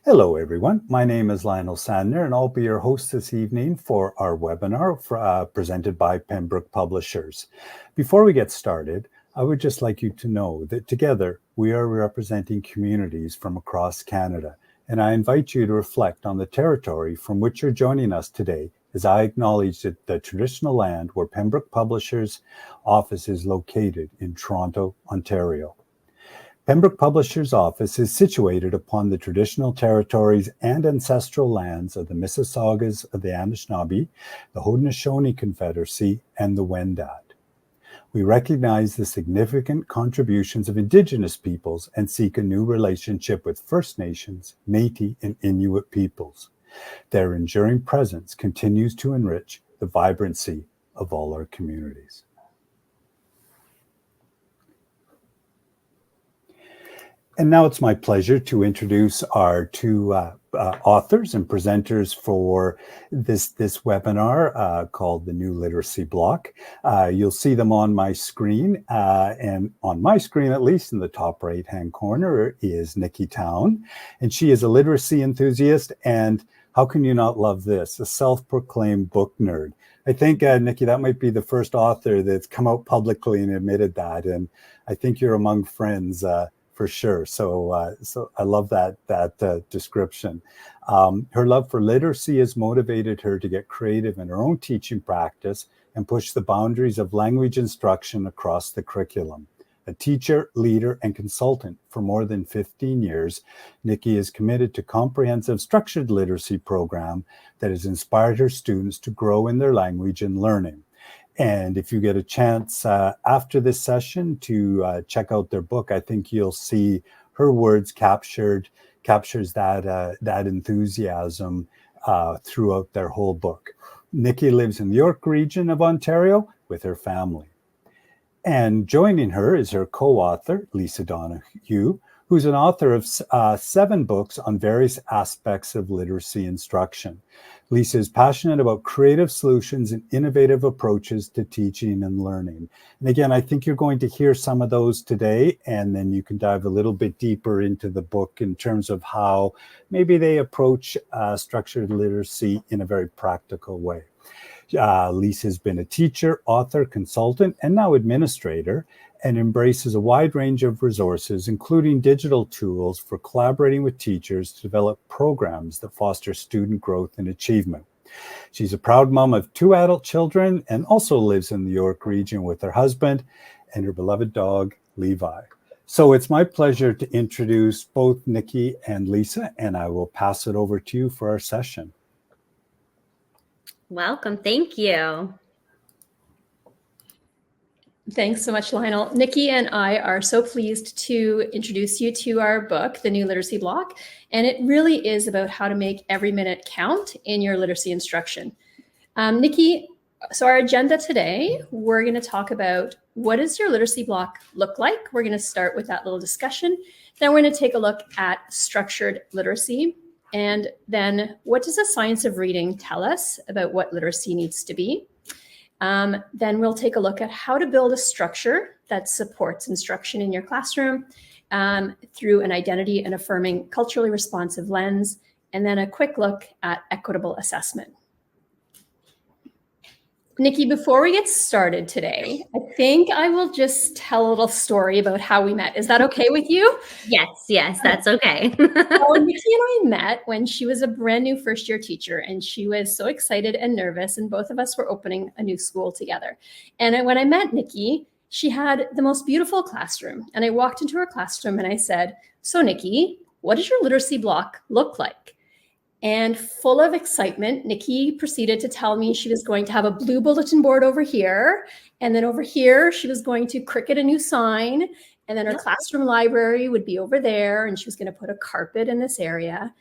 Hello, everyone. My name is Lionel Sandner, and I'll be your host this evening for our webinar presented by Pembroke Publishers. Before we get started, I would just like you to know that together we are representing communities from across Canada, and I invite you to reflect on the territory from which you're joining us today as I acknowledge that the traditional land where Pembroke Publishers' office is located in Toronto, Ontario. Pembroke Publishers' office is situated upon the traditional territories and ancestral lands of the Mississaugas of the Anishinaabe, the Haudenosaunee Confederacy, and the Wendat. We recognize the significant contributions of Indigenous peoples and seek a new relationship with First Nations, Métis, and Inuit peoples. Their enduring presence continues to enrich the vibrancy of all our communities. And now it's my pleasure to introduce our two authors and presenters for this webinar called the New Literacy Block. You'll see them on my screen, and on my screen, at least in the top right-hand corner, is Nikki Town, and she is a literacy enthusiast, and how can you not love this? A self-proclaimed book nerd. I think, Nikki, that might be the first author that's come out publicly and admitted that, and I think you're among friends for sure. So I love that description. Her love for literacy has motivated her to get creative in her own teaching practice and push the boundaries of language instruction across the curriculum. A teacher, leader, and consultant for more than 15 years, Nikki is committed to comprehensive structured literacy program that has inspired her students to grow in their language and learning. And if you get a chance after this session to check out their book, I think you'll see her words captures that enthusiasm throughout their whole book. Nikki lives in the York region of Ontario with her family. And joining her is her co-author, Lisa Donohue, who's an author of 7 books on various aspects of literacy instruction. Lisa is passionate about creative solutions and innovative approaches to teaching and learning. And again, I think you're going to hear some of those today, and then you can dive a little bit deeper into the book in terms of how maybe they approach structured literacy in a very practical way. Lisa has been a teacher, author, consultant, and now administrator, and embraces a wide range of resources, including digital tools for collaborating with teachers to develop programs that foster student growth and achievement. She's a proud mom of 2 adult children and also lives in the York region with her husband and her beloved dog, Levi. So it's my pleasure to introduce both Nikki and Lisa, and I will pass it over to you for our session. Welcome. Thank you. Thanks so much, Lionel. Nikki and I are so pleased to introduce you to our book, The New Literacy Block, and it really is about how to make every minute count in your literacy instruction. Nikki, so our agenda today, we're going to talk about what does your literacy block look like? We're going to start with that little discussion. Then we're going to take a look at structured literacy. And then what does the science of reading tell us about what literacy needs to be? Then we'll take a look at how to build a structure that supports instruction in your classroom through an identity and affirming culturally responsive lens, and then a quick look at equitable assessment. Nikki, before we get started today, I think I will just tell a little story about how we met. Is that okay with you? Yes, that's okay. Well, Nikki and I met when she was a brand new first-year teacher, and she was so excited and nervous, and both of us were opening a new school together. And when I met Nikki, she had the most beautiful classroom. And I walked into her classroom and I said, "So Nikki, what does your literacy block look like?" And full of excitement, Nikki proceeded to tell me she was going to have a blue bulletin board over here. And then over here, she was going to cricket a new sign. And then her classroom library would be over there. And she was going to put a carpet in this area.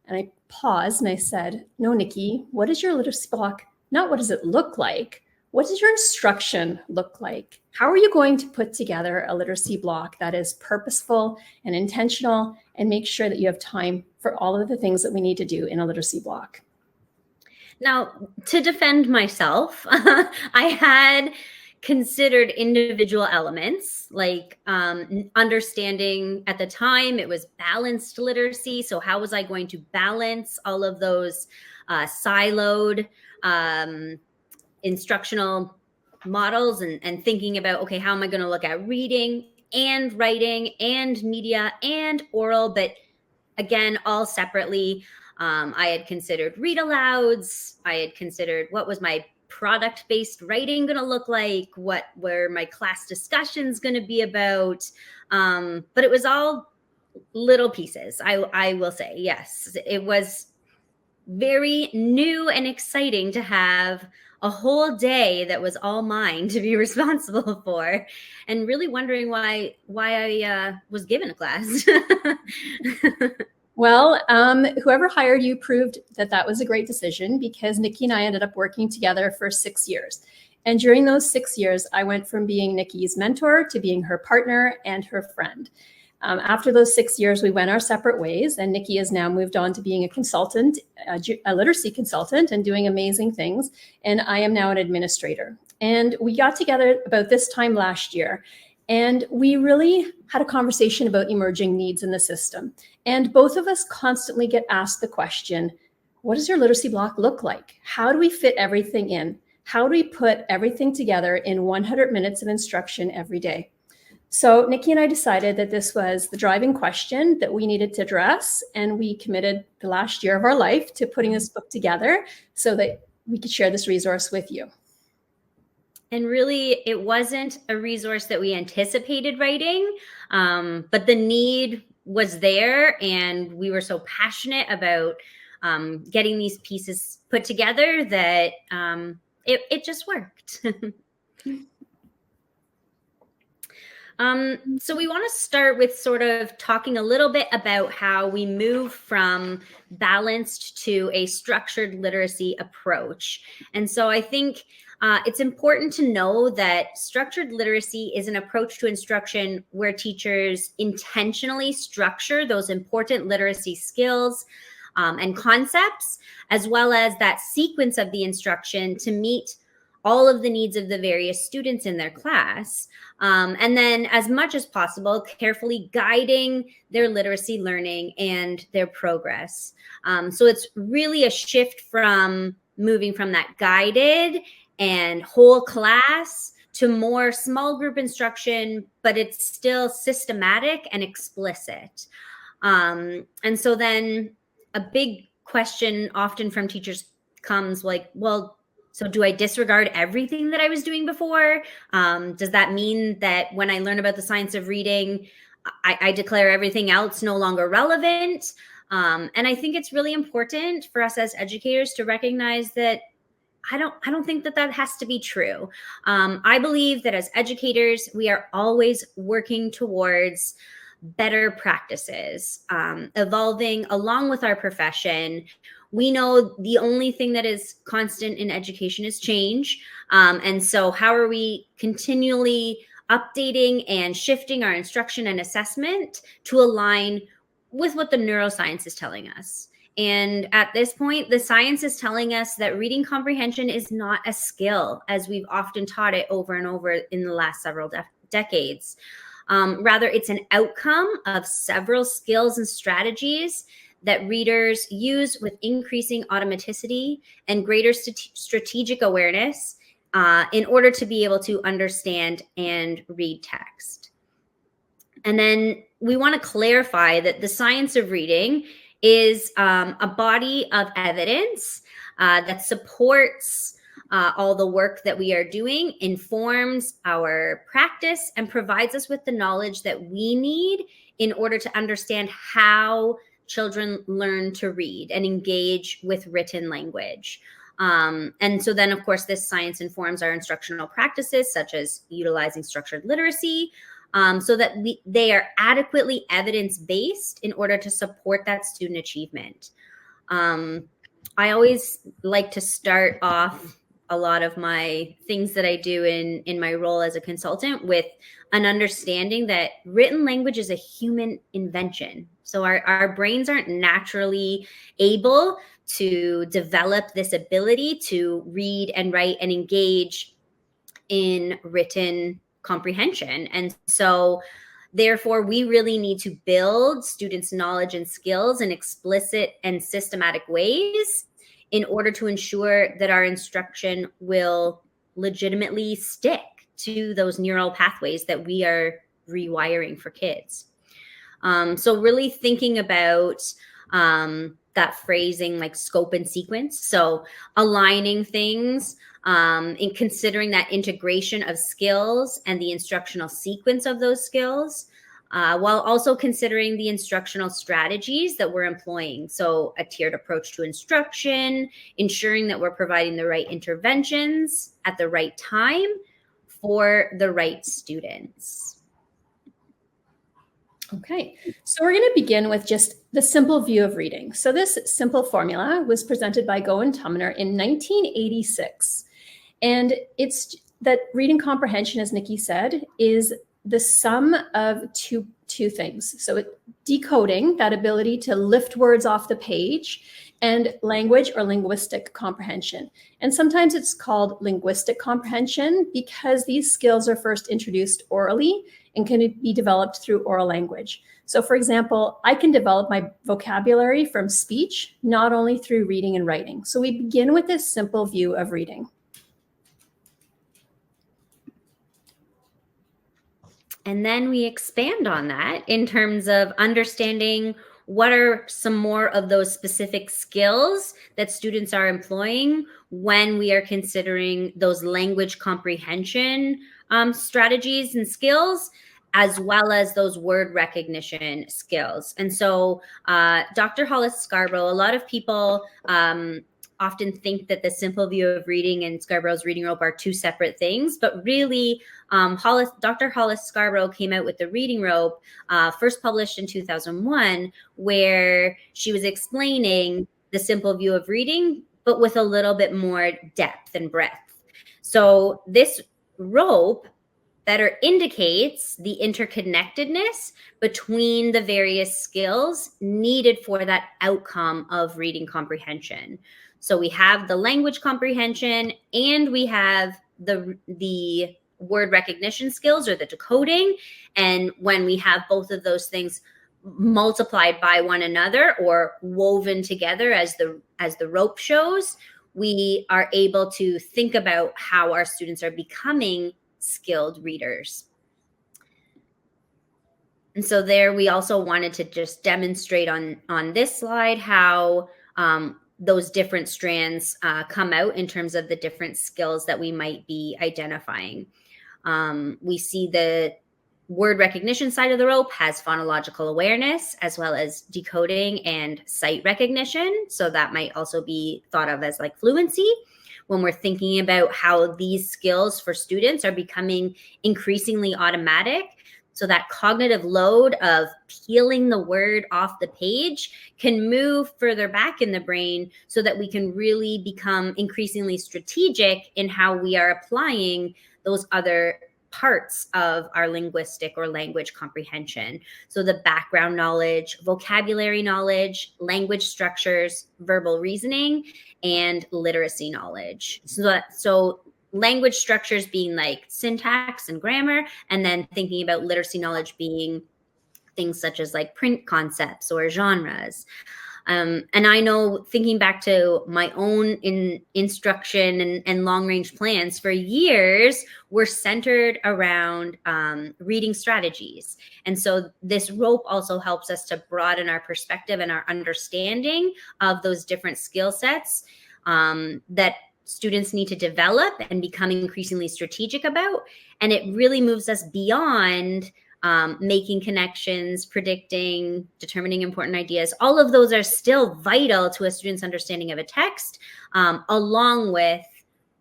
And I paused and I said, "No, Nikki, what is your literacy block? Not what does it look like? What does your instruction look like? How are you going to put together a literacy block that is purposeful and intentional and make sure that you have time for all of the things that we need to do in a literacy block?" Now, to defend myself, I had considered individual elements, like understanding. At the time it was balanced literacy. So how was I going to balance all of those siloed instructional models, and thinking about, okay, how am I going to look at reading and writing and media and oral, but again, all separately. I had considered read alouds. I had considered what was my product-based writing going to look like, what were my class discussions going to be about. But it was all little pieces. I will say, yes, it was very new and exciting to have a whole day that was all mine to be responsible for, and really wondering why I was given a class. Well, whoever hired you proved that that was a great decision, because Nikki and I ended up working together for 6 years. And during those 6 years, I went from being Nikki's mentor to being her partner and her friend. After those 6 years, we went our separate ways, and Nikki has now moved on to being a consultant, a literacy consultant, and doing amazing things. And I am now an administrator. And we got together about this time last year, and we really had a conversation about emerging needs in the system. And both of us constantly get asked the question, what does your literacy block look like? How do we fit everything in? How do we put everything together in 100 minutes of instruction every day? So Nikki and I decided that this was the driving question that we needed to address. And we committed the last year of our life to putting this book together so that we could share this resource with you. And really, it wasn't a resource that we anticipated writing, but the need was there, and we were so passionate about getting these pieces put together that it just worked. So we want to start with sort of talking a little bit about how we move from balanced to a structured literacy approach. And so I think it's important to know that structured literacy is an approach to instruction where teachers intentionally structure those important literacy skills and concepts, as well as that sequence of the instruction to meet all of the needs of the various students in their class. And then, as much as possible, carefully guiding their literacy learning and their progress. So it's really a shift from moving from that guided and whole class to more small group instruction, but it's still systematic and explicit. And so then a big question often from teachers comes like, well, so do I disregard everything that I was doing before? Does that mean that when I learn about the science of reading, I declare everything else no longer relevant? And I think it's really important for us as educators to recognize that I don't think that has to be true. I believe that as educators, we are always working towards better practices, evolving along with our profession. We know the only thing that is constant in education is change. And so how are we continually updating and shifting our instruction and assessment to align with what the neuroscience is telling us? And at this point, the science is telling us that reading comprehension is not a skill, as we've often taught it over and over in the last several decades. Rather, it's an outcome of several skills and strategies that readers use with increasing automaticity and greater strategic awareness in order to be able to understand and read text. And then we want to clarify that the science of reading is a body of evidence that supports all the work that we are doing, informs our practice, and provides us with the knowledge that we need in order to understand how children learn to read and engage with written language. And so then, of course, this science informs our instructional practices, such as utilizing structured literacy, so that they are adequately evidence-based in order to support that student achievement. I always like to start off a lot of my things that I do in my role as a consultant with an understanding that written language is a human invention. So our brains aren't naturally able to develop this ability to read and write and engage in written comprehension. And so therefore, we really need to build students' knowledge and skills in explicit and systematic ways in order to ensure that our instruction will legitimately stick to those neural pathways that we are rewiring for kids. So really thinking about that phrasing like scope and sequence. So aligning things in considering that integration of skills and the instructional sequence of those skills, while also considering the instructional strategies that we're employing. So a tiered approach to instruction, ensuring that we're providing the right interventions at the right time for the right students. Okay, so we're going to begin with just the simple view of reading. So this simple formula was presented by Go and Tumner in 1986. And it's that reading comprehension, as Nikki said, is the sum of two things. So decoding, that ability to lift words off the page, and language or linguistic comprehension. And sometimes it's called linguistic comprehension because these skills are first introduced orally and can be developed through oral language. So for example, I can develop my vocabulary from speech, not only through reading and writing. So we begin with this simple view of reading. And then we expand on that in terms of understanding what are some more of those specific skills that students are employing when we are considering those language comprehension strategies and skills, as well as those word recognition skills. And so Dr. Hollis Scarborough, a lot of people often think that the simple view of reading and Scarborough's reading rope are two separate things, but really Dr. Hollis Scarborough came out with the reading rope, first published in 2001, where she was explaining the simple view of reading, but with a little bit more depth and breadth. So this rope better indicates the interconnectedness between the various skills needed for that outcome of reading comprehension. So we have the language comprehension and we have the word recognition skills or the decoding. And when we have both of those things multiplied by one another or woven together as the rope shows, we are able to think about how our students are becoming skilled readers. And so there we also wanted to just demonstrate on this slide how those different strands come out in terms of the different skills that we might be identifying. We see the word recognition side of the rope has phonological awareness as well as decoding and sight recognition. So that might also be thought of as like fluency when we're thinking about how these skills for students are becoming increasingly automatic. So that cognitive load of peeling the word off the page can move further back in the brain so that we can really become increasingly strategic in how we are applying those other parts of our linguistic or language comprehension. So the background knowledge, vocabulary knowledge, language structures, verbal reasoning, and literacy knowledge. So language structures being like syntax and grammar, and then thinking about literacy knowledge being things such as like print concepts or genres. And I know, thinking back to my own instruction and long-range plans for years were centered around reading strategies. And so this rope also helps us to broaden our perspective and our understanding of those different skill sets that students need to develop and become increasingly strategic about. And it really moves us beyond making connections, predicting, determining important ideas. All of those are still vital to a student's understanding of a text, along with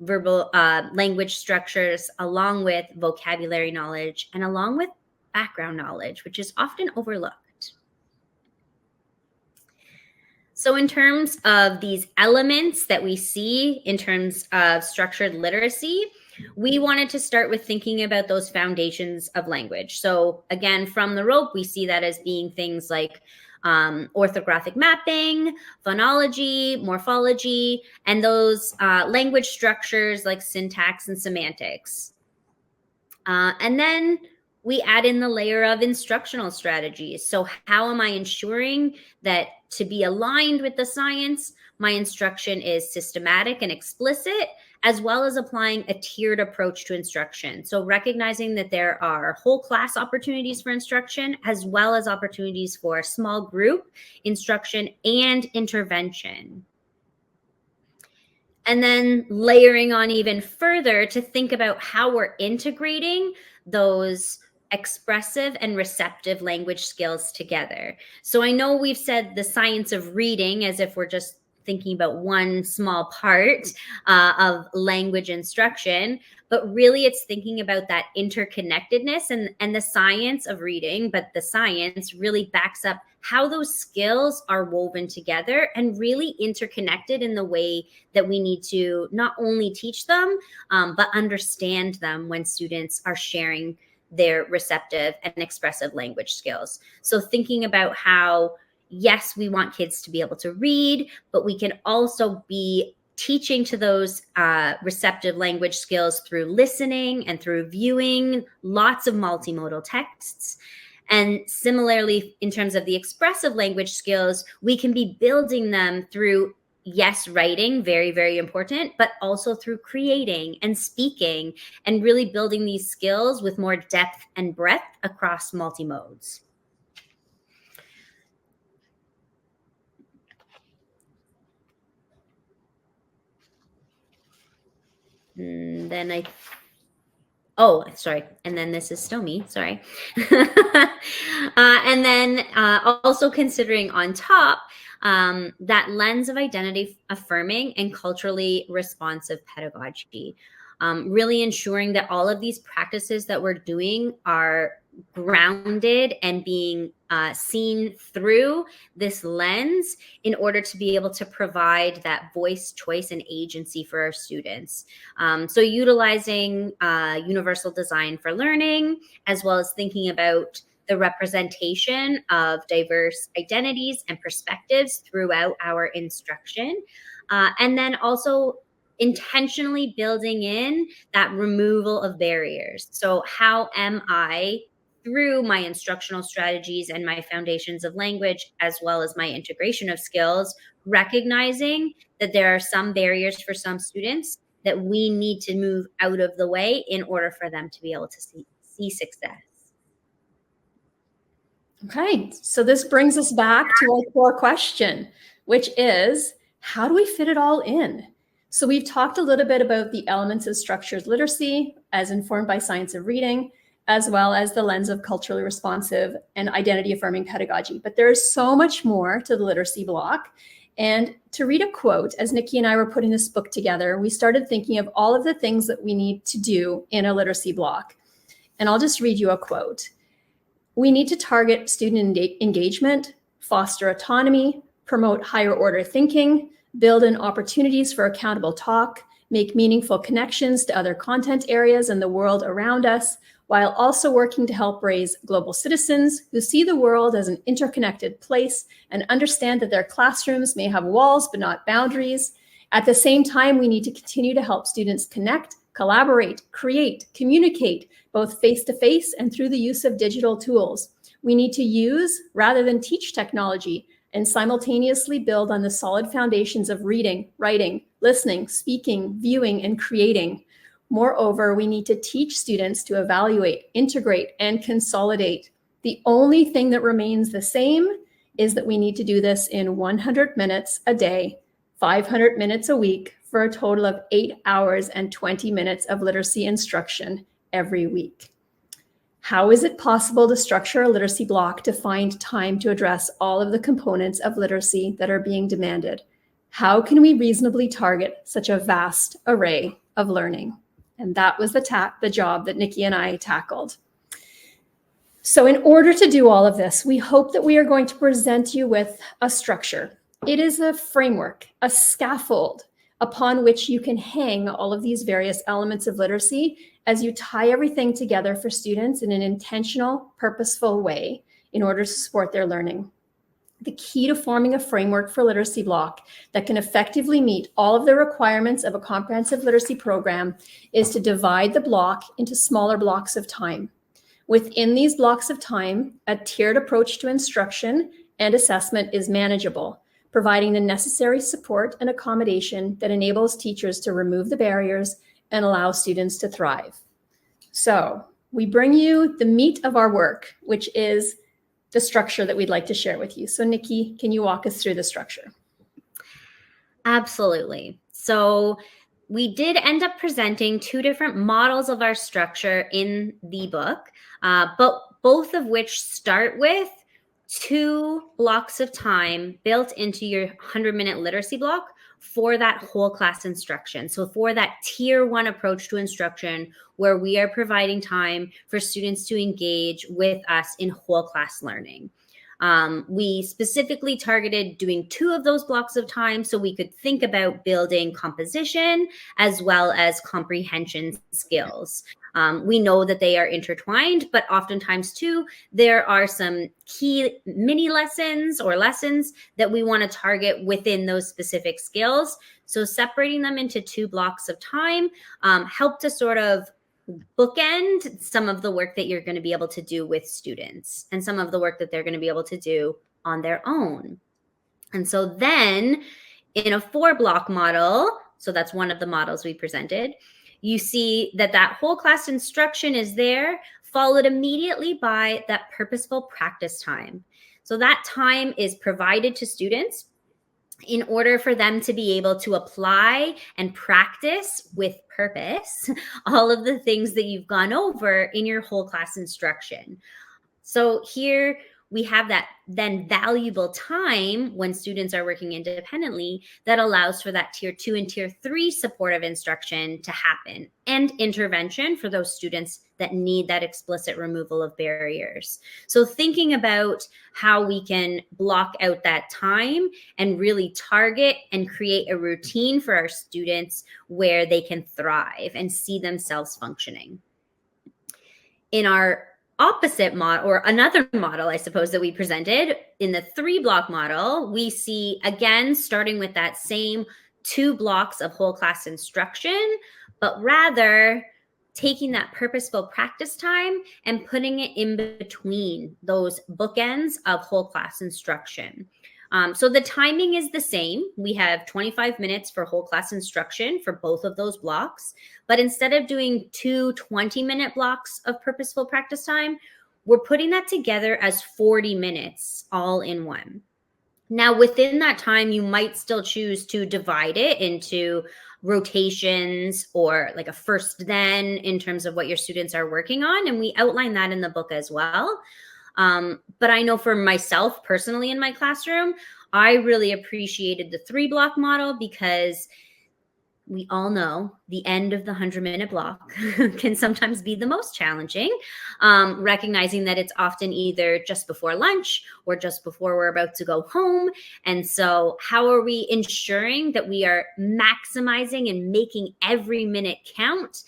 verbal language structures, along with vocabulary knowledge, and along with background knowledge, which is often overlooked. So in terms of these elements that we see in terms of structured literacy, we wanted to start with thinking about those foundations of language. So again, from the rope, we see that as being things like orthographic mapping, phonology, morphology, and those language structures like syntax and semantics. And then we add in the layer of instructional strategies. So how am I ensuring that to be aligned with the science, my instruction is systematic and explicit, as well as applying a tiered approach to instruction. So recognizing that there are whole class opportunities for instruction, as well as opportunities for small group instruction and intervention. And then layering on even further to think about how we're integrating those expressive and receptive language skills together. So I know we've said the science of reading as if we're just thinking about one small part of language instruction, but really it's thinking about that interconnectedness and the science of reading, but the science really backs up how those skills are woven together and really interconnected in the way that we need to not only teach them, but understand them when students are sharing their receptive and expressive language skills. So thinking about how, yes, we want kids to be able to read, but we can also be teaching to those receptive language skills through listening and through viewing lots of multimodal texts. And similarly, in terms of the expressive language skills, we can be building them through, yes, writing, very, very important, but also through creating and speaking and really building these skills with more depth and breadth across multi-modes. And then sorry. And then this is still me, sorry. And then also considering on top that lens of identity affirming and culturally responsive pedagogy. Really ensuring that all of these practices that we're doing are grounded and being seen through this lens in order to be able to provide that voice, choice, and agency for our students. So utilizing universal design for learning, as well as thinking about the representation of diverse identities and perspectives throughout our instruction. And then also intentionally building in that removal of barriers. So how am I, through my instructional strategies and my foundations of language, as well as my integration of skills, recognizing that there are some barriers for some students that we need to move out of the way in order for them to be able to see success. Okay, so this brings us back to our core question, which is, how do we fit it all in? So we've talked a little bit about the elements of structured literacy as informed by science of reading, as well as the lens of culturally responsive and identity affirming pedagogy. But there is so much more to the literacy block. And to read a quote, as Nikki and I were putting this book together, we started thinking of all of the things that we need to do in a literacy block. And I'll just read you a quote. We need to target student engagement, foster autonomy, promote higher order thinking, build in opportunities for accountable talk, make meaningful connections to other content areas and the world around us, while also working to help raise global citizens who see the world as an interconnected place and understand that their classrooms may have walls but not boundaries. At the same time, we need to continue to help students connect, collaborate, create, communicate, both face-to-face and through the use of digital tools. We need to use rather than teach technology and simultaneously build on the solid foundations of reading, writing, listening, speaking, viewing, and creating. Moreover, we need to teach students to evaluate, integrate, and consolidate. The only thing that remains the same is that we need to do this in 100 minutes a day, 500 minutes a week, for a total of 8 hours and 20 minutes of literacy instruction every week. How is it possible to structure a literacy block to find time to address all of the components of literacy that are being demanded? How can we reasonably target such a vast array of learning? And that was the job that Nikki and I tackled. So in order to do all of this, we hope that we are going to present you with a structure. It is a framework, a scaffold upon which you can hang all of these various elements of literacy as you tie everything together for students in an intentional, purposeful way in order to support their learning. The key to forming a framework for literacy block that can effectively meet all of the requirements of a comprehensive literacy program is to divide the block into smaller blocks of time. Within these blocks of time, a tiered approach to instruction and assessment is manageable, providing the necessary support and accommodation that enables teachers to remove the barriers and allow students to thrive. So we bring you the meat of our work, which is the structure that we'd like to share with you. So Nikki, can you walk us through the structure? Absolutely. So we did end up presenting two different models of our structure in the book, but both of which start with 2 blocks of time built into your 100-minute literacy block for that whole class instruction. So for that tier 1 approach to instruction, where we are providing time for students to engage with us in whole class learning. We specifically targeted doing 2 of those blocks of time so we could think about building composition as well as comprehension skills. We know that they are intertwined, but oftentimes too, there are some key mini lessons or lessons that we want to target within those specific skills. So separating them into 2 blocks of time helped to sort of bookend some of the work that you're going to be able to do with students and some of the work that they're going to be able to do on their own. And so then in a 4-block model, so that's one of the models we presented, you see that that whole class instruction is there, followed immediately by that purposeful practice time. So that time is provided to students in order for them to be able to apply and practice with purpose all of the things that you've gone over in your whole class instruction. So here we have that then valuable time when students are working independently that allows for that tier 2 and tier 3 supportive instruction to happen and intervention for those students that need that explicit removal of barriers. So thinking about how we can block out that time and really target and create a routine for our students where they can thrive and see themselves functioning. In our opposite model, or another model, I suppose, that we presented in the 3-block model, we see again, starting with that same 2 blocks of whole class instruction, but rather taking that purposeful practice time and putting it in between those bookends of whole class instruction. So the timing is the same. We have 25 minutes for whole class instruction for both of those blocks. But instead of doing 2 20-minute blocks of purposeful practice time, we're putting that together as 40 minutes all in one. Now, within that time, you might still choose to divide it into rotations or like a first then in terms of what your students are working on. And we outline that in the book as well. But I know for myself personally in my classroom, I really appreciated the 3-block model because we all know the end of the 100-minute block can sometimes be the most challenging, recognizing that it's often either just before lunch or just before we're about to go home. And so how are we ensuring that we are maximizing and making every minute count?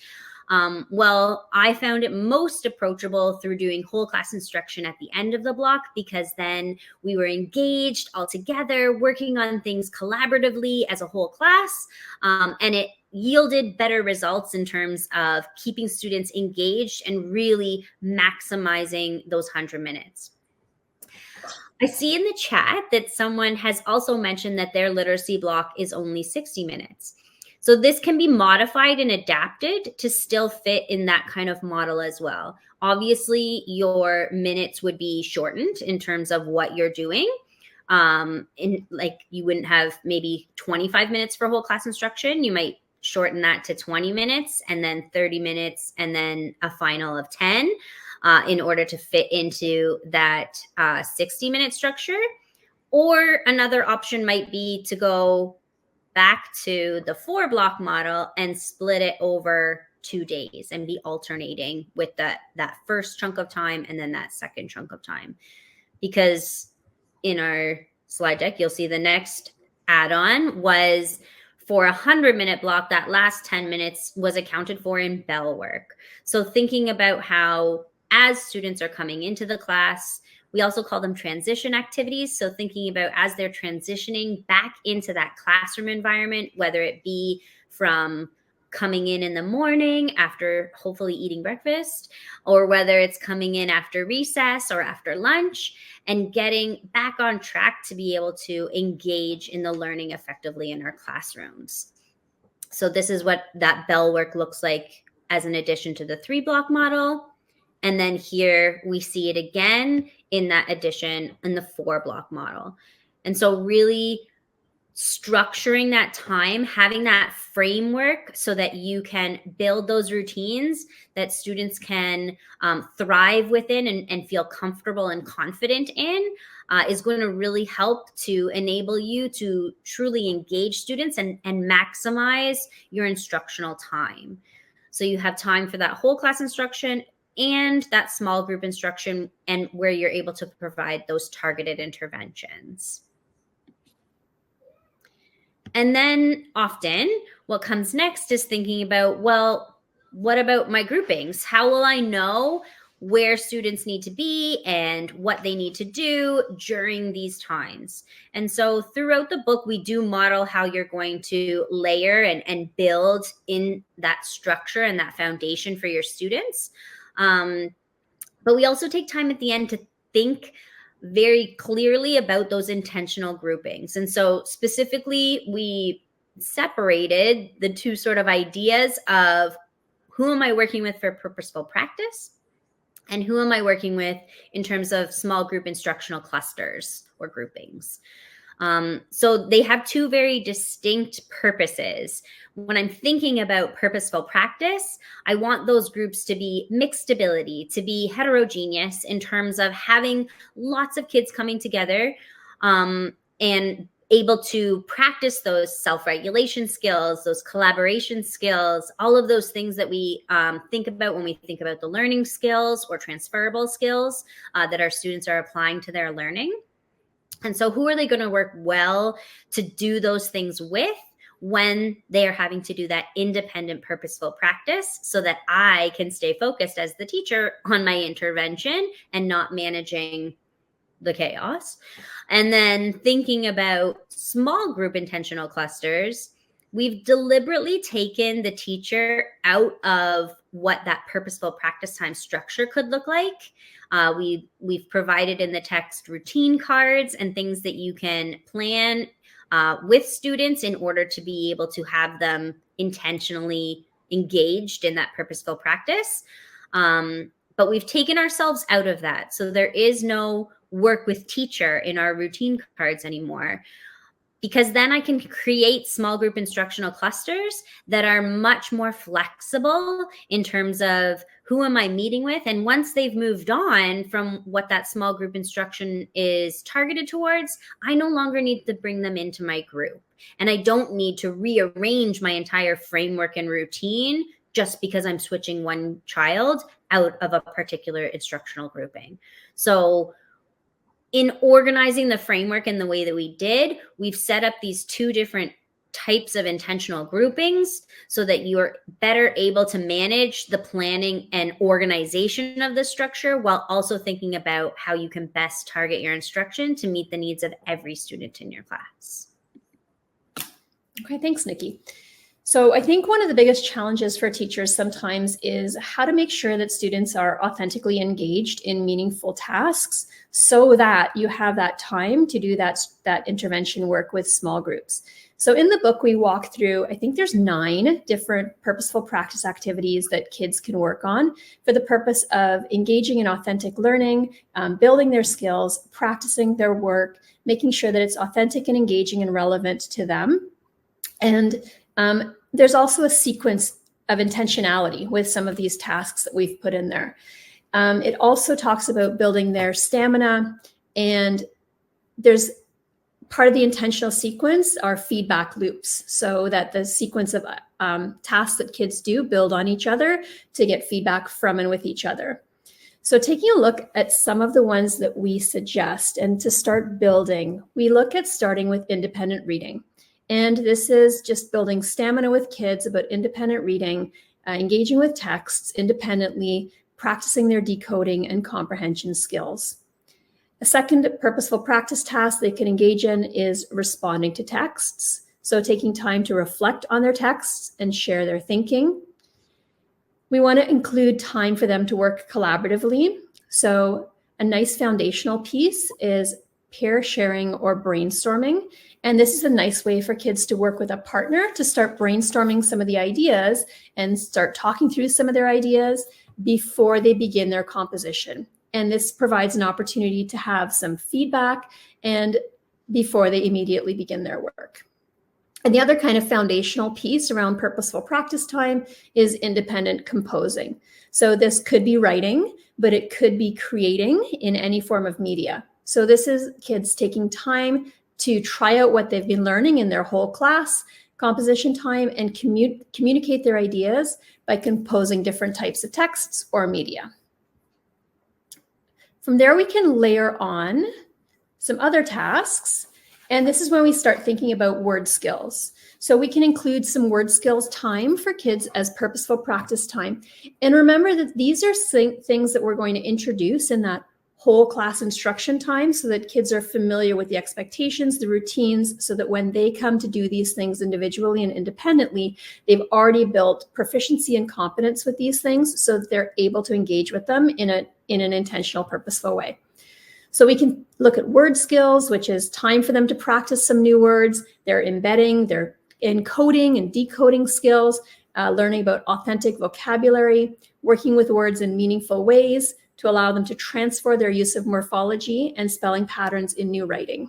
Well, I found it most approachable through doing whole class instruction at the end of the block, because then we were engaged all together, working on things collaboratively as a whole class. And it yielded better results in terms of keeping students engaged and really maximizing those 100 minutes. I see in the chat that someone has also mentioned that their literacy block is only 60 minutes. So this can be modified and adapted to still fit in that kind of model as well. Obviously, your minutes would be shortened in terms of what you're doing. Like you wouldn't have maybe 25 minutes for whole class instruction. You might shorten that to 20 minutes and then 30 minutes and then a final of 10 in order to fit into that 60-minute structure. Or another option might be to go back to the 4-block model and split it over 2 days and be alternating with that first chunk of time and then that second chunk of time. Because in our slide deck, you'll see the next add-on was for a 100-minute block, that last 10 minutes was accounted for in bell work. So thinking about how as students are coming into the class, We also call them transition activities. So thinking about as they're transitioning back into that classroom environment, whether it be from coming in the morning after hopefully eating breakfast, or whether it's coming in after recess or after lunch, and getting back on track to be able to engage in the learning effectively in our classrooms. So this is what that bell work looks like as an addition to the 3-block model. And then here we see it again in that addition in the 4-block model. And so really structuring that time, having that framework so that you can build those routines that students can thrive within and feel comfortable and confident in is going to really help to enable you to truly engage students and maximize your instructional time. So you have time for that whole class instruction and that small group instruction, and where you're able to provide those targeted interventions. And then often what comes next is thinking about, well, what about my groupings? How will I know where students need to be and what they need to do during these times? And so throughout the book, we do model how you're going to layer and build in that structure and that foundation for your students. But we also take time at the end to think very clearly about those intentional groupings. And so specifically, we separated the two sort of ideas of who am I working with for purposeful practice and who am I working with in terms of small group instructional clusters or groupings. So they have two very distinct purposes. When I'm thinking about purposeful practice, I want those groups to be mixed ability, to be heterogeneous in terms of having lots of kids coming together and able to practice those self-regulation skills, those collaboration skills, all of those things that we think about when we think about the learning skills or transferable skills that our students are applying to their learning. And so who are they going to work well to do those things with when they are having to do that independent, purposeful practice so that I can stay focused as the teacher on my intervention and not managing the chaos? And then thinking about small group intentional clusters, we've deliberately taken the teacher out of what that purposeful practice time structure could look like. We've provided in the text routine cards and things that you can plan with students in order to be able to have them intentionally engaged in that purposeful practice. But we've taken ourselves out of that. So there is no work with teacher in our routine cards anymore, because then I can create small group instructional clusters that are much more flexible in terms of who am I meeting with. And once they've moved on from what that small group instruction is targeted towards, I no longer need to bring them into my group. And I don't need to rearrange my entire framework and routine just because I'm switching one child out of a particular instructional grouping. So in organizing the framework in the way that we did, we've set up these two different types of intentional groupings so that you're better able to manage the planning and organization of the structure while also thinking about how you can best target your instruction to meet the needs of every student in your class. Okay, thanks, Nikki. So I think one of the biggest challenges for teachers sometimes is how to make sure that students are authentically engaged in meaningful tasks so that you have that time to do that intervention work with small groups. So in the book, we walk through, I think there's 9 different purposeful practice activities that kids can work on for the purpose of engaging in authentic learning, building their skills, practicing their work, making sure that it's authentic and engaging and relevant to them. And there's also a sequence of intentionality with some of these tasks that we've put in there. It also talks about building their stamina, and there's part of the intentional sequence are feedback loops, so that the sequence of tasks that kids do build on each other to get feedback from and with each other. So taking a look at some of the ones that we suggest and to start building, we look at starting with independent reading. And this is just building stamina with kids about independent reading, engaging with texts independently, practicing their decoding and comprehension skills. A second purposeful practice task they can engage in is responding to texts. So taking time to reflect on their texts and share their thinking. We want to include time for them to work collaboratively. So a nice foundational piece is pair sharing or brainstorming. And this is a nice way for kids to work with a partner to start brainstorming some of the ideas and start talking through some of their ideas before they begin their composition. And this provides an opportunity to have some feedback and before they immediately begin their work. And the other kind of foundational piece around purposeful practice time is independent composing. So this could be writing, but it could be creating in any form of media. So this is kids taking time to try out what they've been learning in their whole class, composition time, and communicate their ideas by composing different types of texts or media. From there, we can layer on some other tasks. And this is when we start thinking about word skills. So we can include some word skills time for kids as purposeful practice time. And remember that these are things that we're going to introduce in that whole class instruction time so that kids are familiar with the expectations, the routines, so that when they come to do these things individually and independently, they've already built proficiency and competence with these things so that they're able to engage with them in an intentional, purposeful way. So we can look at word skills, which is time for them to practice some new words. They're embedding, they're encoding and decoding skills, learning about authentic vocabulary, working with words in meaningful ways to allow them to transfer their use of morphology and spelling patterns in new writing.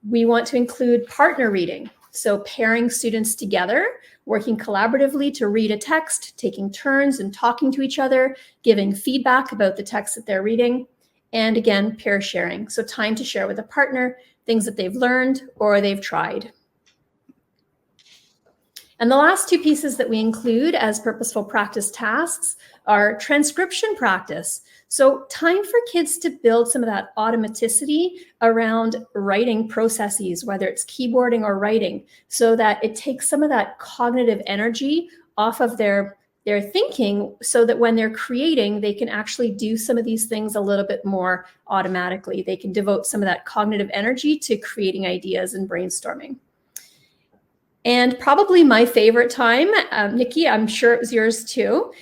We want to include partner reading. So pairing students together, working collaboratively to read a text, taking turns and talking to each other, giving feedback about the text that they're reading. And again, pair sharing. So time to share with a partner, things that they've learned or they've tried. And the last two pieces that we include as purposeful practice tasks are transcription practice. So time for kids to build some of that automaticity around writing processes, whether it's keyboarding or writing, so that it takes some of that cognitive energy off of their thinking so that when they're creating, they can actually do some of these things a little bit more automatically. They can devote some of that cognitive energy to creating ideas and brainstorming. And probably my favorite time, Nikki, I'm sure it was yours too,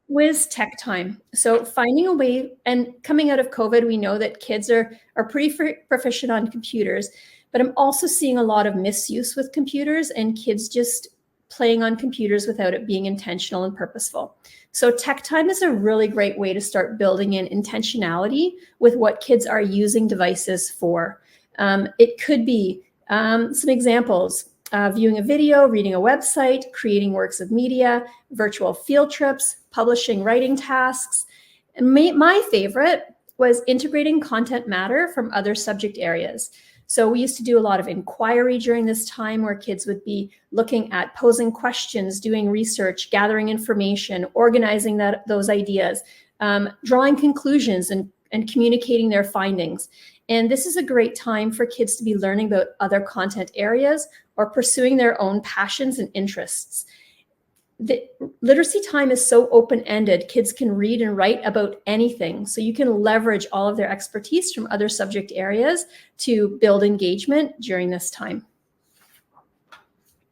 was tech time. So finding a way, and coming out of COVID, we know that kids are pretty proficient on computers, but I'm also seeing a lot of misuse with computers and kids just playing on computers without it being intentional and purposeful. So tech time is a really great way to start building in intentionality with what kids are using devices for. It could be some examples, viewing a video, reading a website, creating works of media, virtual field trips, publishing writing tasks. And my favorite was integrating content matter from other subject areas. So we used to do a lot of inquiry during this time where kids would be looking at posing questions, doing research, gathering information, organizing those ideas, drawing conclusions and communicating their findings. And this is a great time for kids to be learning about other content areas or pursuing their own passions and interests. The literacy time is so open-ended. Kids can read and write about anything. So you can leverage all of their expertise from other subject areas to build engagement during this time.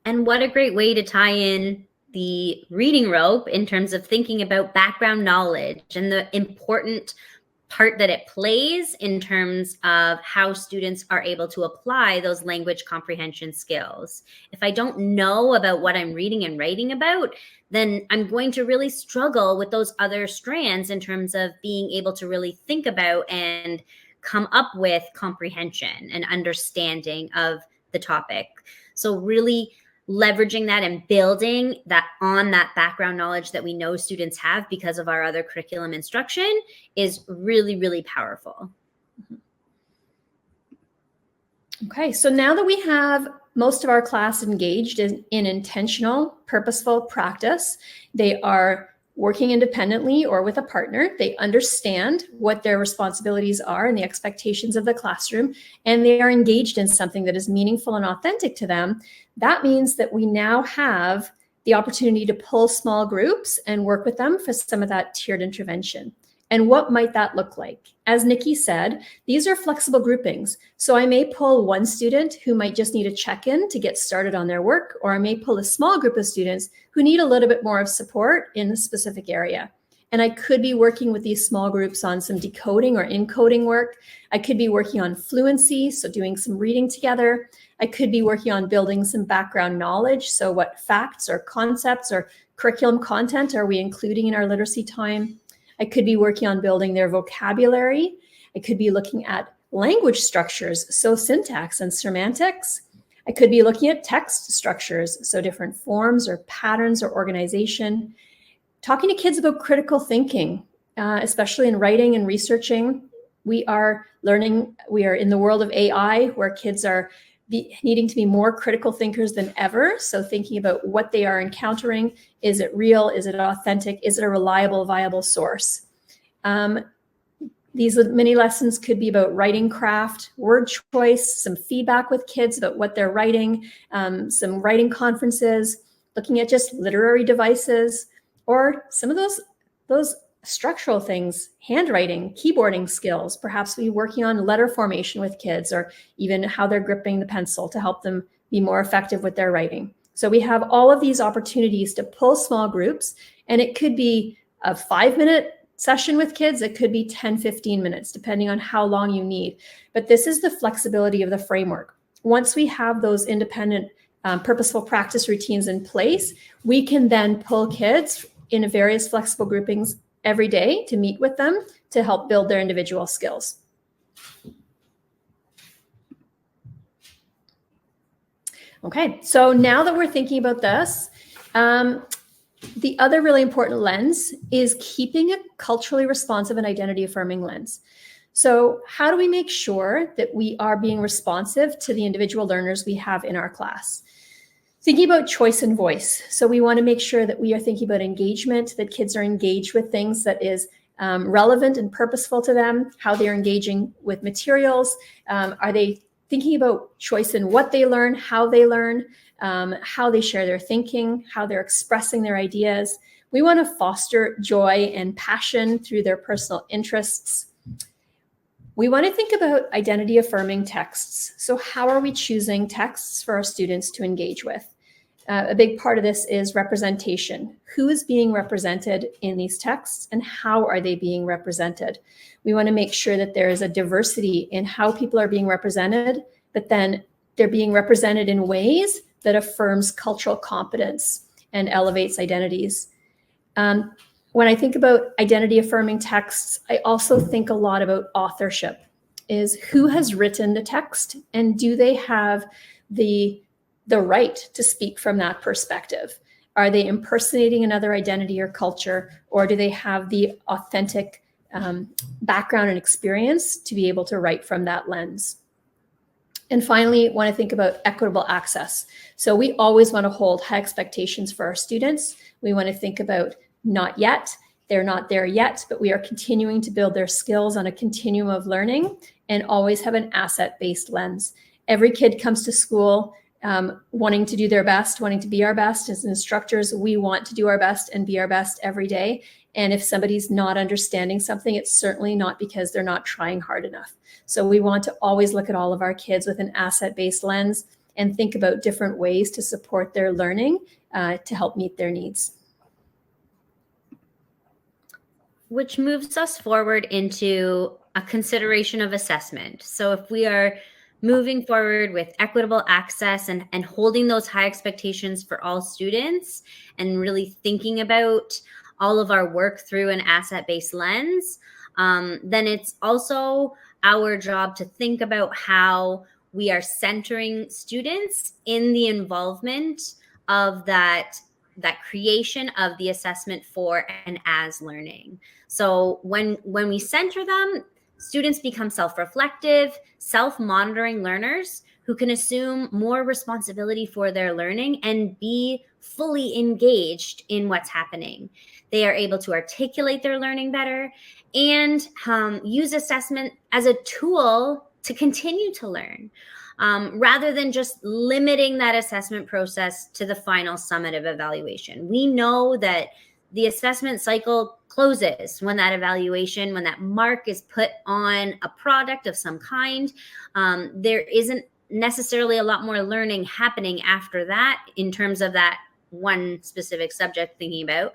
And what a great way to tie in the reading rope in terms of thinking about background knowledge and the important part that it plays in terms of how students are able to apply those language comprehension skills. If I don't know about what I'm reading and writing about, then I'm going to really struggle with those other strands in terms of being able to really think about and come up with comprehension and understanding of the topic. So really leveraging that and building that on that background knowledge that we know students have because of our other curriculum instruction is really, really powerful. Okay, so now that we have most of our class engaged in intentional, purposeful practice, they are working independently or with a partner. They understand what their responsibilities are and the expectations of the classroom, and they are engaged in something that is meaningful and authentic to them. That means that we now have the opportunity to pull small groups and work with them for some of that tiered intervention. And what might that look like? As Nikki said, these are flexible groupings. So I may pull one student who might just need a check-in to get started on their work, or I may pull a small group of students who need a little bit more of support in a specific area. And I could be working with these small groups on some decoding or encoding work. I could be working on fluency, so doing some reading together. I could be working on building some background knowledge. So what facts or concepts or curriculum content are we including in our literacy time? I could be working on building their vocabulary. I could be looking at language structures, so syntax and semantics. I could be looking at text structures, so different forms or patterns or organization. Talking to kids about critical thinking, especially in writing and researching. We are in the world of AI where kids are needing to be more critical thinkers than ever. So thinking about what they are encountering. Is it real? Is it authentic? Is it a reliable, viable source? These mini lessons could be about writing craft, word choice, some feedback with kids about what they're writing, some writing conferences, looking at just literary devices, or some of those structural things, handwriting, keyboarding skills, perhaps we working on letter formation with kids, or even how they're gripping the pencil to help them be more effective with their writing. So we have all of these opportunities to pull small groups, and it could be a 5-minute session with kids. It could be 10, 15 minutes, depending on how long you need. But this is the flexibility of the framework. Once we have those independent, purposeful practice routines in place, we can then pull kids in various flexible groupings every day to meet with them to help build their individual skills. Okay, so now that we're thinking about this, the other really important lens is keeping a culturally responsive and identity affirming lens. So how do we make sure that we are being responsive to the individual learners we have in our class? Thinking about choice and voice. So we want to make sure that we are thinking about engagement, that kids are engaged with things that is relevant and purposeful to them, how they're engaging with materials. Are they thinking about choice in what they learn, how they learn, how they share their thinking, how they're expressing their ideas. We want to foster joy and passion through their personal interests. We want to think about identity affirming texts. So how are we choosing texts for our students to engage with? A big part of this is representation. Who is being represented in these texts and how are they being represented? We want to make sure that there is a diversity in how people are being represented, but then they're being represented in ways that affirms cultural competence and elevates identities. When I think about identity affirming texts, I also think a lot about authorship. Is who has written the text and do they have the right to speak from that perspective? Are they impersonating another identity or culture, or do they have the authentic background and experience to be able to write from that lens? And finally, want to think about equitable access. So we always want to hold high expectations for our students. We want to think about not yet, they're not there yet, but we are continuing to build their skills on a continuum of learning and always have an asset-based lens. Every kid comes to school wanting to do their best, wanting to be our best. As instructors, we want to do our best and be our best every day. And if somebody's not understanding something, it's certainly not because they're not trying hard enough. So we want to always look at all of our kids with an asset-based lens and think about different ways to support their learning to help meet their needs. Which moves us forward into a consideration of assessment. So if we are moving forward with equitable access and holding those high expectations for all students and really thinking about all of our work through an asset-based lens, then it's also our job to think about how we are centering students in the involvement of that creation of the assessment for and as learning. So when we center them, students become self-reflective, self-monitoring learners who can assume more responsibility for their learning and be fully engaged in what's happening. They are able to articulate their learning better and use assessment as a tool to continue to learn, rather than just limiting that assessment process to the final summative evaluation. We know that the assessment cycle closes, when that evaluation, when that mark is put on a product of some kind. There isn't necessarily a lot more learning happening after that in terms of that one specific subject thinking about,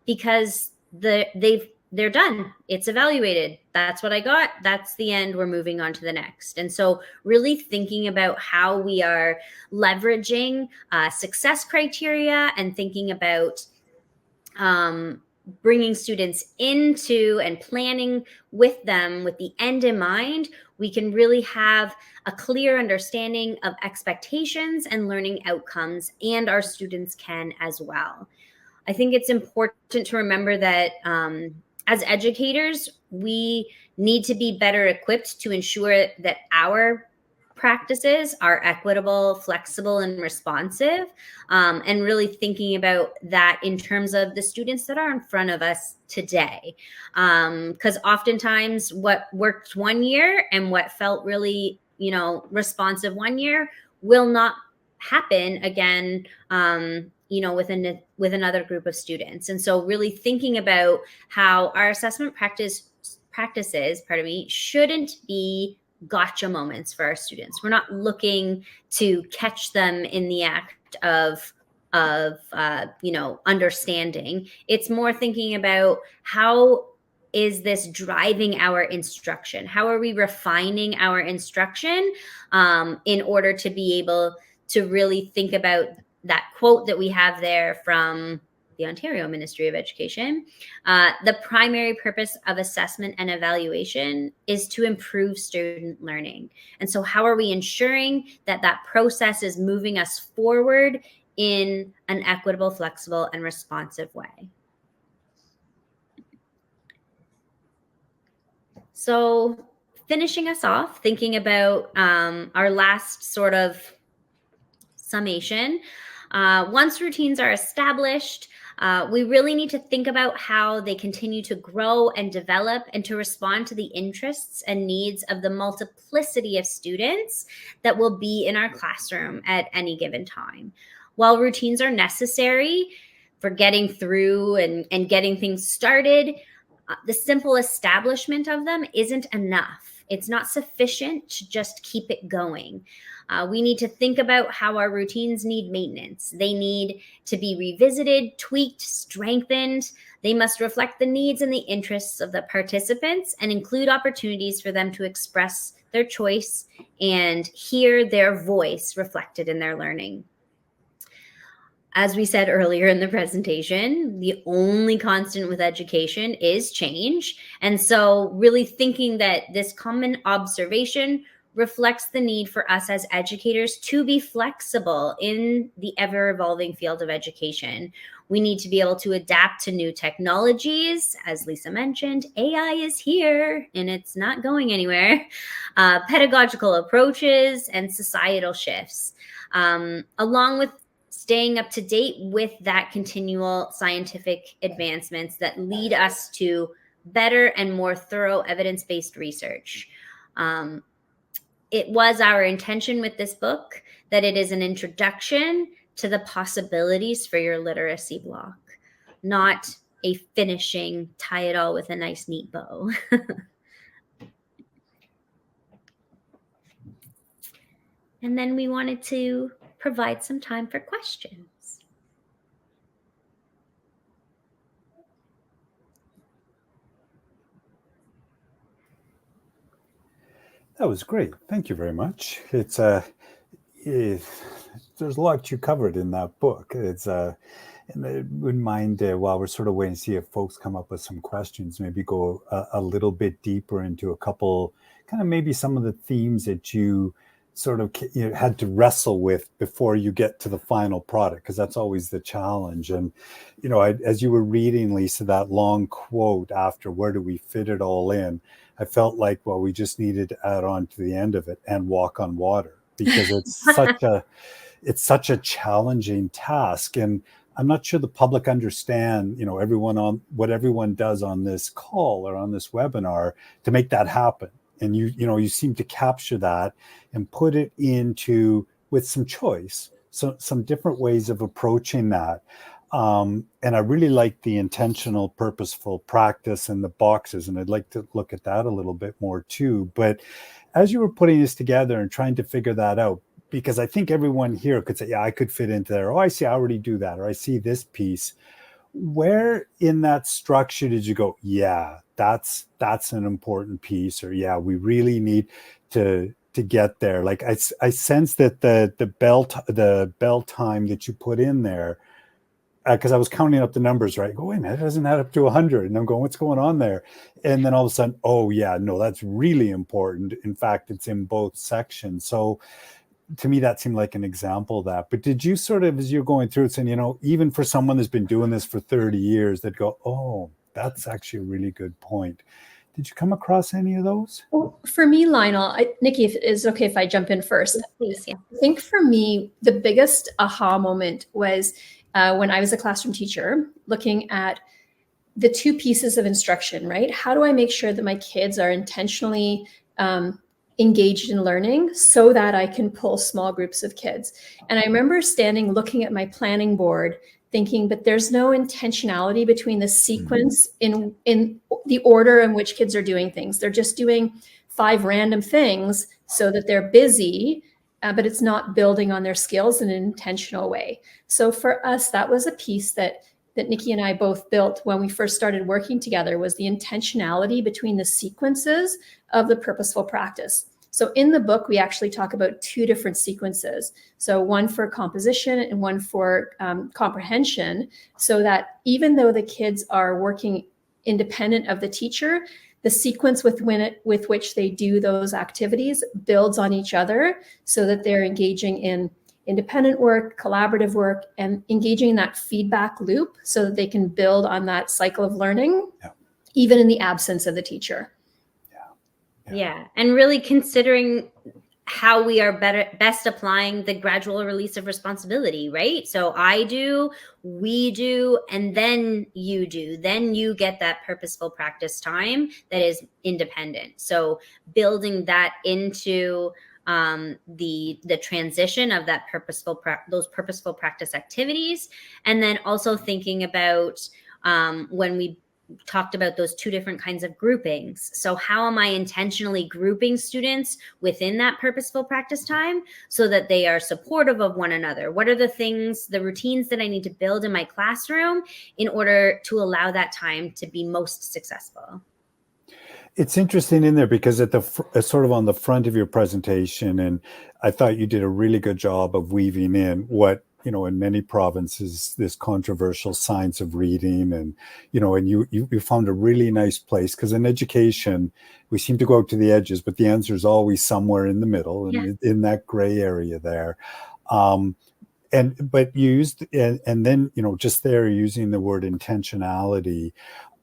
because they're done. It's evaluated. That's what I got. That's the end. We're moving on to the next. And so really thinking about how we are leveraging success criteria and thinking about bringing students into and planning with them with the end in mind, we can really have a clear understanding of expectations and learning outcomes, and our students can as well. I think it's important to remember that as educators, we need to be better equipped to ensure that our practices are equitable, flexible, and responsive, and really thinking about that in terms of the students that are in front of us today. Because oftentimes what worked one year and what felt really, responsive one year will not happen again, with another group of students. And so really thinking about how our assessment practices, shouldn't be gotcha moments for our students. We're not looking to catch them in the act of understanding. It's more thinking about how is this driving our instruction? How are we refining our instruction in order to be able to really think about that quote that we have there from the Ontario Ministry of Education. The primary purpose of assessment and evaluation is to improve student learning. And so how are we ensuring that that process is moving us forward in an equitable, flexible, and responsive way? So finishing us off, thinking about our last sort of summation. Once routines are established, we really need to think about how they continue to grow and develop and to respond to the interests and needs of the multiplicity of students that will be in our classroom at any given time. While routines are necessary for getting through and getting things started, the simple establishment of them isn't enough. It's not sufficient to just keep it going. We need to think about how our routines need maintenance. They need to be revisited, tweaked, strengthened. They must reflect the needs and the interests of the participants and include opportunities for them to express their choice and hear their voice reflected in their learning. As we said earlier in the presentation, the only constant with education is change. And so really thinking that this common observation reflects the need for us as educators to be flexible in the ever-evolving field of education. We need to be able to adapt to new technologies. As Lisa mentioned, AI is here and it's not going anywhere. Pedagogical approaches and societal shifts, along with staying up to date with that continual scientific advancements that lead us to better and more thorough evidence-based research. It was our intention with this book that it is an introduction to the possibilities for your literacy block, not a finishing, tie it all with a nice, neat bow. And then we wanted to provide some time for questions. That was great. Thank you very much. There's a lot you covered in that book. And I wouldn't mind while we're sort of waiting to see if folks come up with some questions, maybe go a little bit deeper into a couple, kind of maybe some of the themes that you sort of had to wrestle with before you get to the final product, because that's always the challenge. And, as you were reading, Lisa, that long quote after, where do we fit it all in? I felt like, well, we just needed to add on to the end of it and walk on water, because it's such a challenging task. And I'm not sure the public understand, everyone on what everyone does on this call or on this webinar to make that happen. And you seem to capture that and put it into with some choice, so some different ways of approaching that. And I really like the intentional, purposeful practice and the boxes. And I'd like to look at that a little bit more too. But as you were putting this together and trying to figure that out, because I think everyone here could say, yeah, I could fit into there. Oh, I see, I already do that. Or I see this piece. Where in that structure did you go, yeah, that's an important piece, or yeah, we really need to get there? Like I sense that the bell time that you put in there, because I was counting up the numbers, right? Go, wait a minute, it doesn't add up to 100. And I'm going, what's going on there? And then all of a sudden, oh yeah, no, that's really important. In fact, it's in both sections. So to me, that seemed like an example of that. But did you sort of, as you're going through it, saying, even for someone that's been doing this for 30 years, that go, oh, that's actually a really good point. Did you come across any of those? Well, for me, Lionel, Nikki, if it is okay if I jump in first. Please, yeah. I think for me, the biggest aha moment was when I was a classroom teacher, looking at the two pieces of instruction, right? How do I make sure that my kids are intentionally engaged in learning so that I can pull small groups of kids? And I remember standing, looking at my planning board, thinking, but there's no intentionality between the sequence in the order in which kids are doing things. They're just doing 5 random things so that they're busy, but it's not building on their skills in an intentional way. So for us, that was a piece that Nikki and I both built when we first started working together, was the intentionality between the sequences of the purposeful practice. So in the book, we actually talk about 2 different sequences. So one for composition and one for comprehension, so that even though the kids are working independent of the teacher, the sequence with which they do those activities builds on each other so that they're engaging in independent work, collaborative work, and engaging in that feedback loop so that they can build on that cycle of learning, even in the absence of the teacher. Yeah. And really considering how we are best applying the gradual release of responsibility, right? So I do, we do, and then you do. Then you get that purposeful practice time that is independent. So building that into the transition of that those purposeful practice activities, and then also thinking about when we talked about those 2 different kinds of groupings. So how am I intentionally grouping students within that purposeful practice time so that they are supportive of one another? What are the things, the routines that I need to build in my classroom in order to allow that time to be most successful? It's interesting in there because at the sort of on the front of your presentation, and I thought you did a really good job of weaving in what, in many provinces, this controversial science of reading, and and you found a really nice place, because in education we seem to go out to the edges, but the answer is always somewhere in the middle, and in that gray area there. But you used, and then just there using the word intentionality.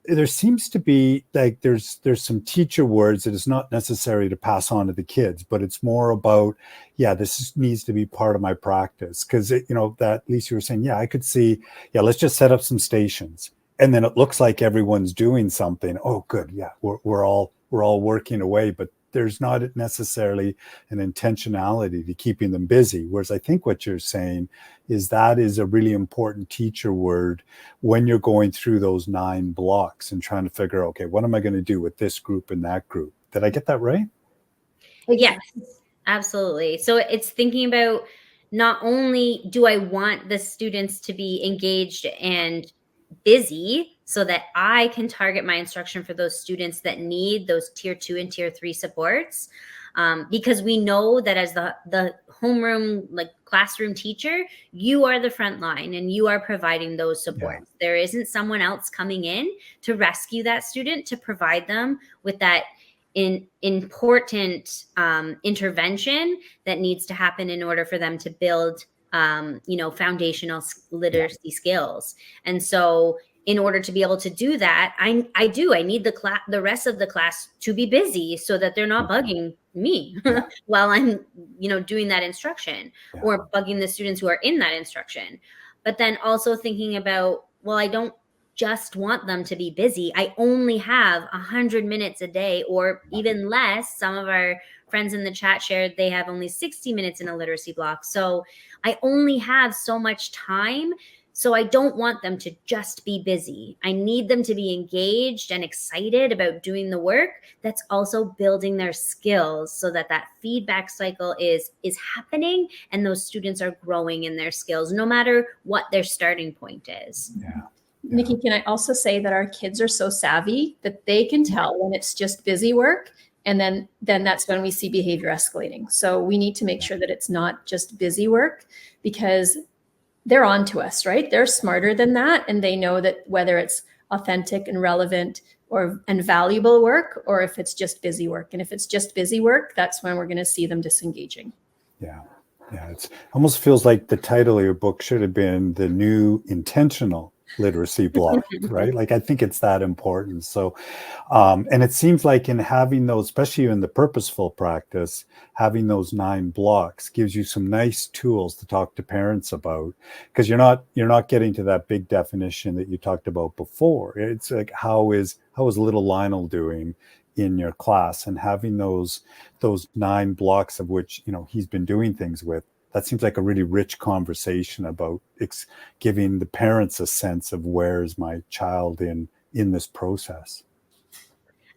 There seems to be like there's some teacher words that is not necessary to pass on to the kids, but it's more about, this needs to be part of my practice. Because that Lisa, you were saying, I could see, let's just set up some stations, and then it looks like everyone's doing something. Oh, good, we're all working away, but there's not necessarily an intentionality to keeping them busy. Whereas I think what you're saying is that is a really important teacher word when you're going through those 9 blocks and trying to figure out, okay, what am I going to do with this group and that group? Did I get that right? Yes, absolutely. So it's thinking about, not only do I want the students to be engaged and busy so that I can target my instruction for those students that need those tier 2 and tier 3 supports, because we know that as the homeroom, like classroom teacher, you are the front line and you are providing those supports. There isn't someone else coming in to rescue that student, to provide them with that important intervention that needs to happen in order for them to build foundational literacy skills. And so in order to be able to do that, I need the rest of the class to be busy so that they're not bugging me while I'm doing that instruction, or bugging the students who are in that instruction. But then also thinking about, well, I don't just want them to be busy. I only have 100 minutes a day, or even less. Some of our friends in the chat shared they have only 60 minutes in a literacy block. So I only have so much time. So I don't want them to just be busy. I need them to be engaged and excited about doing the work that's also building their skills, so that that feedback cycle is happening and those students are growing in their skills, no matter what their starting point is. Yeah. Nikki, can I also say that our kids are so savvy that they can tell when it's just busy work, and then that's when we see behavior escalating. So we need to make sure that it's not just busy work, because they're on to us, right? They're smarter than that, and they know that whether it's authentic and relevant and valuable work, or if it's just busy work. And if it's just busy work, that's when we're going to see them disengaging. Yeah. Yeah. It's almost feels like the title of your book should have been The New Intentional Literacy Block, right? Like, I think it's that important. So, and it seems like in having those, especially in the purposeful practice, having those 9 blocks gives you some nice tools to talk to parents about, because you're not getting to that big definition that you talked about before. It's like, how is little Lionel doing in your class, and having those 9 blocks of which, he's been doing things with. That seems like a really rich conversation about giving the parents a sense of where is my child in this process.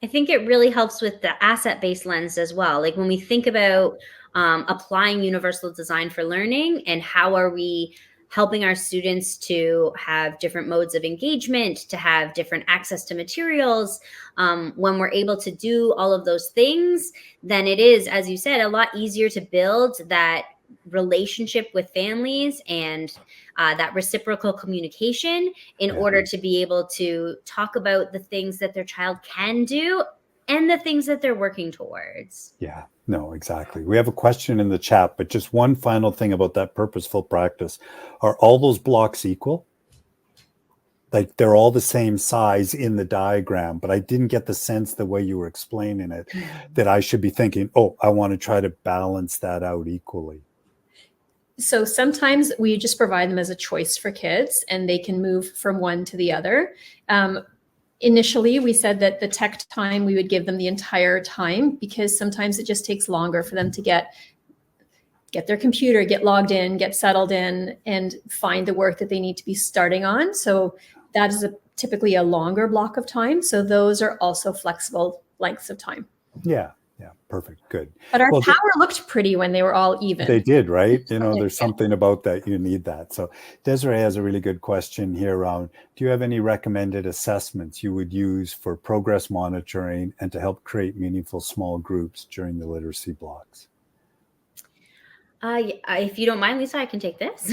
I think it really helps with the asset-based lens as well. Like when we think about applying universal design for learning, and how are we helping our students to have different modes of engagement, to have different access to materials, when we're able to do all of those things, then it is, as you said, a lot easier to build that relationship with families and that reciprocal communication in order to be able to talk about the things that their child can do and the things that they're working towards. Yeah, no, exactly. We have a question in the chat, but just one final thing about that purposeful practice. Are all those blocks equal? Like, they're all the same size in the diagram, but I didn't get the sense, the way you were explaining it, that I should be thinking, oh, I want to try to balance that out equally. So sometimes we just provide them as a choice for kids, and they can move from one to the other. Initially, we said that the tech time, we would give them the entire time, because sometimes it just takes longer for them to get their computer, get logged in, get settled in, and find the work that they need to be starting on. So that is typically a longer block of time. So those are also flexible lengths of time. Yeah. Yeah, perfect. Good. But our tower looked pretty when they were all even. They did, right? There's something about that. You need that. So Desiree has a really good question here around, do you have any recommended assessments you would use for progress monitoring and to help create meaningful small groups during the literacy blocks? If you don't mind, Lisa, I can take this.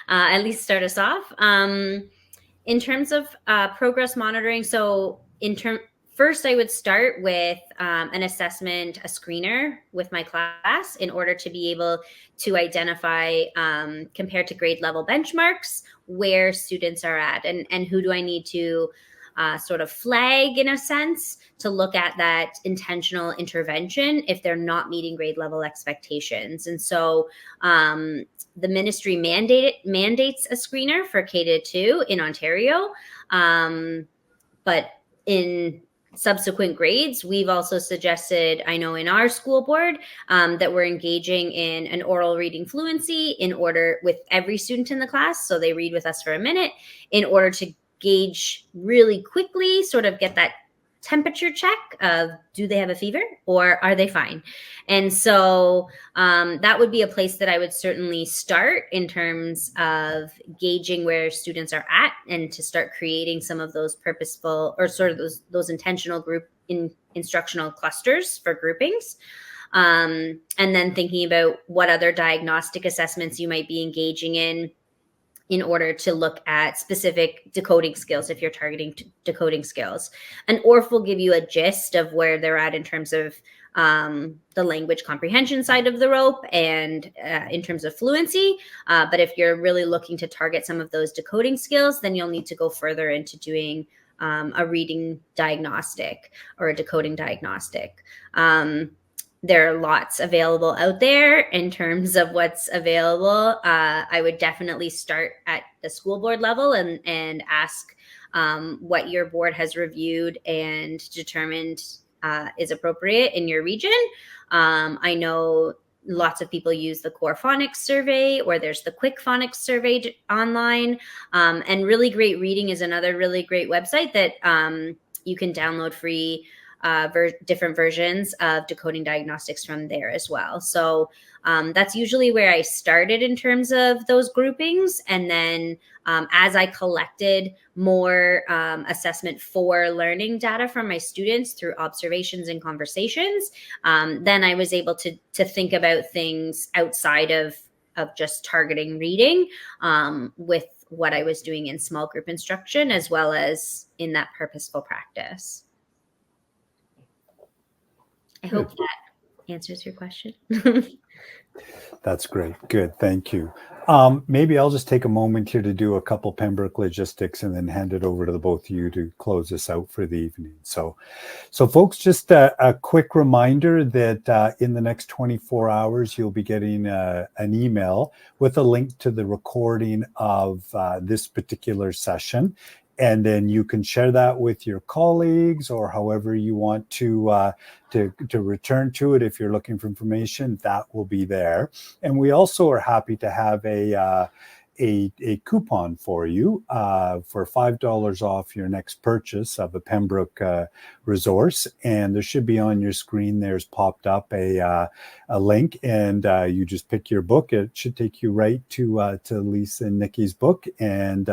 At least start us off. In terms of progress monitoring, so first, I would start with an assessment, a screener with my class, in order to be able to identify, compared to grade level benchmarks, where students are at, and who do I need to sort of flag, in a sense, to look at that intentional intervention if they're not meeting grade level expectations. And so the ministry mandates a screener for K-2 in Ontario, but in subsequent grades, we've also suggested, I know in our school board, that we're engaging in an oral reading fluency with every student in the class. So they read with us for a minute in order to gauge really quickly, sort of get that temperature check of, do they have a fever or are they fine? And so that would be a place that I would certainly start in terms of gauging where students are at, and to start creating some of those purposeful, or sort of those intentional group instructional clusters for groupings. And then thinking about what other diagnostic assessments you might be engaging in order to look at specific decoding skills, if you're targeting decoding skills. An ORF will give you a gist of where they're at in terms of the language comprehension side of the rope, and in terms of fluency. But if you're really looking to target some of those decoding skills, then you'll need to go further into doing a reading diagnostic or a decoding diagnostic. There are lots available out there in terms of what's available. I would definitely start at the school board level and ask what your board has reviewed and determined is appropriate in your region. I know lots of people use the core phonics survey, or there's the quick phonics survey online. And Really Great Reading is another really great website that you can download free different versions of decoding diagnostics from there as well. So that's usually where I started in terms of those groupings. And then as I collected more assessment for learning data from my students through observations and conversations, then I was able to think about things outside of just targeting reading with what I was doing in small group instruction, as well as in that purposeful practice. I hope that answers your question. That's great. Good. Thank you. Maybe I'll just take a moment here to do a couple Pembroke logistics and then hand it over to the both of you to close us out for the evening. So folks, just a quick reminder that in the next 24 hours, you'll be getting an email with a link to the recording of this particular session. And then you can share that with your colleagues, or however you want to return to it. If you're looking for information, that will be there. And we also are happy to have a coupon for you for $5 off your next purchase of a Pembroke resource. And there should be on your screen, there's popped up a link, and you just pick your book. It should take you right to Lisa and Nikki's book, and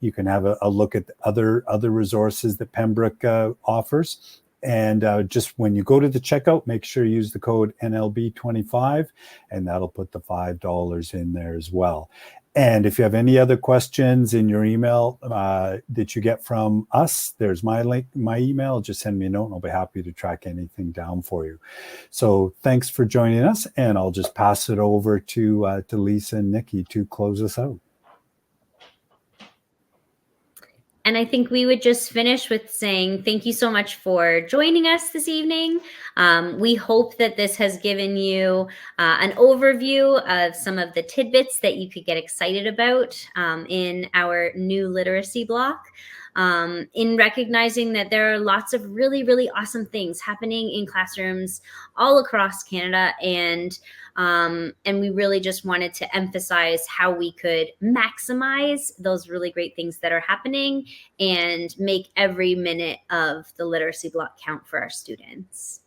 you can have a look at other resources that Pembroke offers. And just when you go to the checkout, make sure you use the code NLB25, and that'll put the $5 in there as well. And if you have any other questions in your email that you get from us, there's my link, my email. Just send me a note and I'll be happy to track anything down for you. So thanks for joining us, and I'll just pass it over to Lisa and Nikki to close us out. And I think we would just finish with saying thank you so much for joining us this evening. We hope that this has given you an overview of some of the tidbits that you could get excited about in our new literacy block. In recognizing that there are lots of really, really awesome things happening in classrooms all across Canada, and we really just wanted to emphasize how we could maximize those really great things that are happening and make every minute of the literacy block count for our students.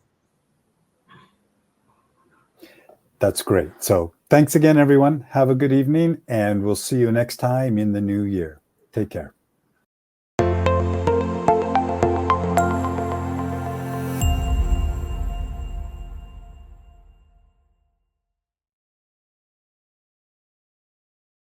That's great. So thanks again, everyone. Have a good evening, and we'll see you next time in the new year. Take care.